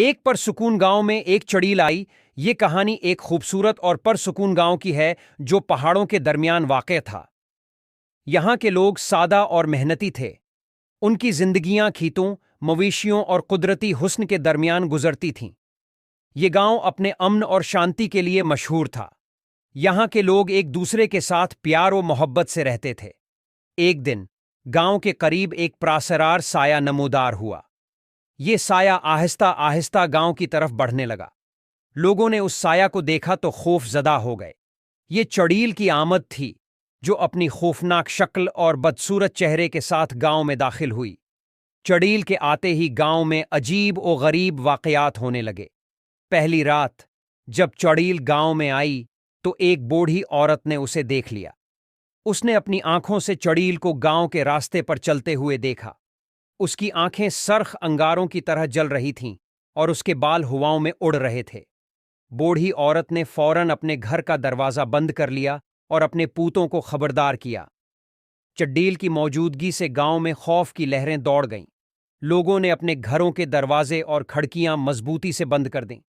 ایک پرسکون گاؤں میں ایک چڑیل آئی۔ یہ کہانی ایک خوبصورت اور پرسکون گاؤں کی ہے جو پہاڑوں کے درمیان واقع تھا۔ یہاں کے لوگ سادہ اور محنتی تھے۔ ان کی زندگیاں کھیتوں، مویشیوں اور قدرتی حسن کے درمیان گزرتی تھیں۔ یہ گاؤں اپنے امن اور شانتی کے لیے مشہور تھا۔ یہاں کے لوگ ایک دوسرے کے ساتھ پیار و محبت سے رہتے تھے۔ ایک دن گاؤں کے قریب ایک پراسرار سایہ نمودار ہوا۔ یہ سایہ آہستہ آہستہ گاؤں کی طرف بڑھنے لگا۔ لوگوں نے اس سایہ کو دیکھا تو خوف زدہ ہو گئے۔ یہ چڑیل کی آمد تھی جو اپنی خوفناک شکل اور بدصورت چہرے کے ساتھ گاؤں میں داخل ہوئی۔ چڑیل کے آتے ہی گاؤں میں عجیب و غریب واقعات ہونے لگے۔ پہلی رات جب چڑیل گاؤں میں آئی تو ایک بوڑھی عورت نے اسے دیکھ لیا۔ اس نے اپنی آنکھوں سے چڑیل کو گاؤں کے راستے پر چلتے ہوئے دیکھا۔ اس کی آنکھیں سرخ انگاروں کی طرح جل رہی تھیں اور اس کے بال ہواؤں میں اڑ رہے تھے۔ بوڑھی عورت نے فوراً اپنے گھر کا دروازہ بند کر لیا اور اپنے پوتوں کو خبردار کیا۔ چڑیل کی موجودگی سے گاؤں میں خوف کی لہریں دوڑ گئیں۔ لوگوں نے اپنے گھروں کے دروازے اور کھڑکیاں مضبوطی سے بند کر دیں۔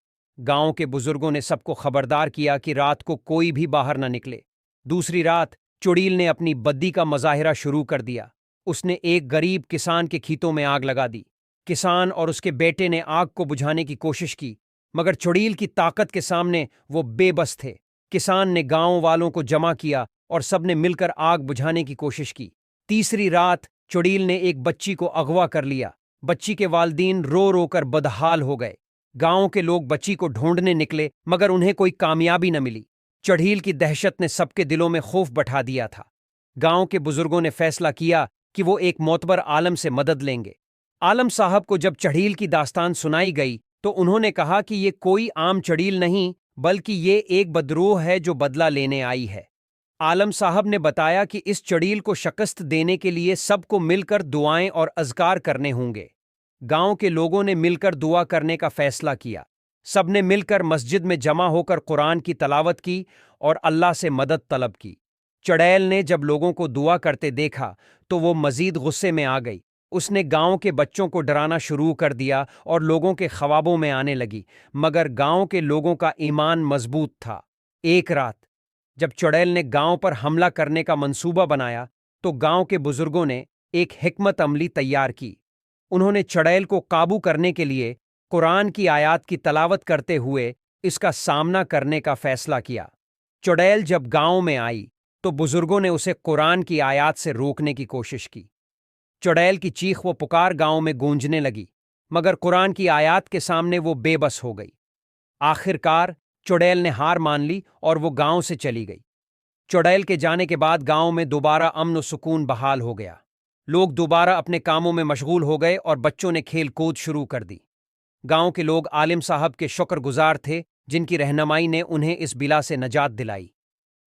گاؤں کے بزرگوں نے سب کو خبردار کیا کہ رات کو کوئی بھی باہر نہ نکلے۔ دوسری رات چڑیل نے اپنی بدی کا مظاہرہ شروع کر دیا۔ اس نے ایک غریب کسان کے کھیتوں میں آگ لگا دی۔ کسان اور اس کے بیٹے نے آگ کو بجھانے کی کوشش کی، مگر چڑیل کی طاقت کے سامنے وہ بے بس تھے۔ کسان نے گاؤں والوں کو جمع کیا اور سب نے مل کر آگ بجھانے کی کوشش کی۔ تیسری رات چڑیل نے ایک بچی کو اغوا کر لیا۔ بچی کے والدین رو رو کر بدحال ہو گئے۔ گاؤں کے لوگ بچی کو ڈھونڈنے نکلے مگر انہیں کوئی کامیابی نہ ملی۔ چڑیل کی دہشت نے سب کے دلوں میں خوف بٹھا دیا تھا۔ گاؤں کے بزرگوں نے فیصلہ کیا کہ وہ ایک معتبر عالم سے مدد لیں گے۔ عالم صاحب کو جب چڑیل کی داستان سنائی گئی تو انہوں نے کہا کہ یہ کوئی عام چڑیل نہیں بلکہ یہ ایک بدروح ہے جو بدلہ لینے آئی ہے۔ عالم صاحب نے بتایا کہ اس چڑیل کو شکست دینے کے لیے سب کو مل کر دعائیں اور اذکار کرنے ہوں گے۔ گاؤں کے لوگوں نے مل کر دعا کرنے کا فیصلہ کیا۔ سب نے مل کر مسجد میں جمع ہو کر قرآن کی تلاوت کی اور اللہ سے مدد طلب کی۔ چڑیل نے جب لوگوں کو دعا کرتے دیکھا تو وہ مزید غصے میں آ گئی۔ اس نے گاؤں کے بچوں کو ڈرانا شروع کر دیا اور لوگوں کے خوابوں میں آنے لگی، مگر گاؤں کے لوگوں کا ایمان مضبوط تھا۔ ایک رات جب چڑیل نے گاؤں پر حملہ کرنے کا منصوبہ بنایا تو گاؤں کے بزرگوں نے ایک حکمت عملی تیار کی۔ انہوں نے چڑیل کو قابو کرنے کے لیے قرآن کی آیات کی تلاوت کرتے ہوئے اس کا سامنا کرنے کا فیصلہ کیا۔ چڑیل جب گاؤں میں آئی تو بزرگوں نے اسے قرآن کی آیات سے روکنے کی کوشش کی۔ چڑیل کی چیخ و پکار گاؤں میں گونجنے لگی، مگر قرآن کی آیات کے سامنے وہ بے بس ہو گئی۔ آخر کار چڑیل نے ہار مان لی اور وہ گاؤں سے چلی گئی۔ چڑیل کے جانے کے بعد گاؤں میں دوبارہ امن و سکون بحال ہو گیا۔ لوگ دوبارہ اپنے کاموں میں مشغول ہو گئے اور بچوں نے کھیل کود شروع کر دی۔ گاؤں کے لوگ عالم صاحب کے شکر گزار تھے جن کی رہنمائی نے انہیں اس بلا سے نجات دلائی۔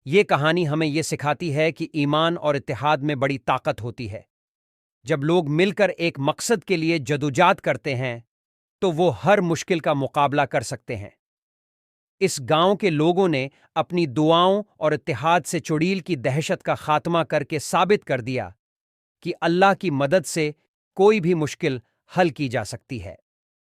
یہ کہانی ہمیں یہ سکھاتی ہے کہ ایمان اور اتحاد میں بڑی طاقت ہوتی ہے۔ جب لوگ مل کر ایک مقصد کے لیے جدوجہد کرتے ہیں تو وہ ہر مشکل کا مقابلہ کر سکتے ہیں۔ اس گاؤں کے لوگوں نے اپنی دعاؤں اور اتحاد سے چڑیل کی دہشت کا خاتمہ کر کے ثابت کر دیا کہ اللہ کی مدد سے کوئی بھی مشکل حل کی جا سکتی ہے۔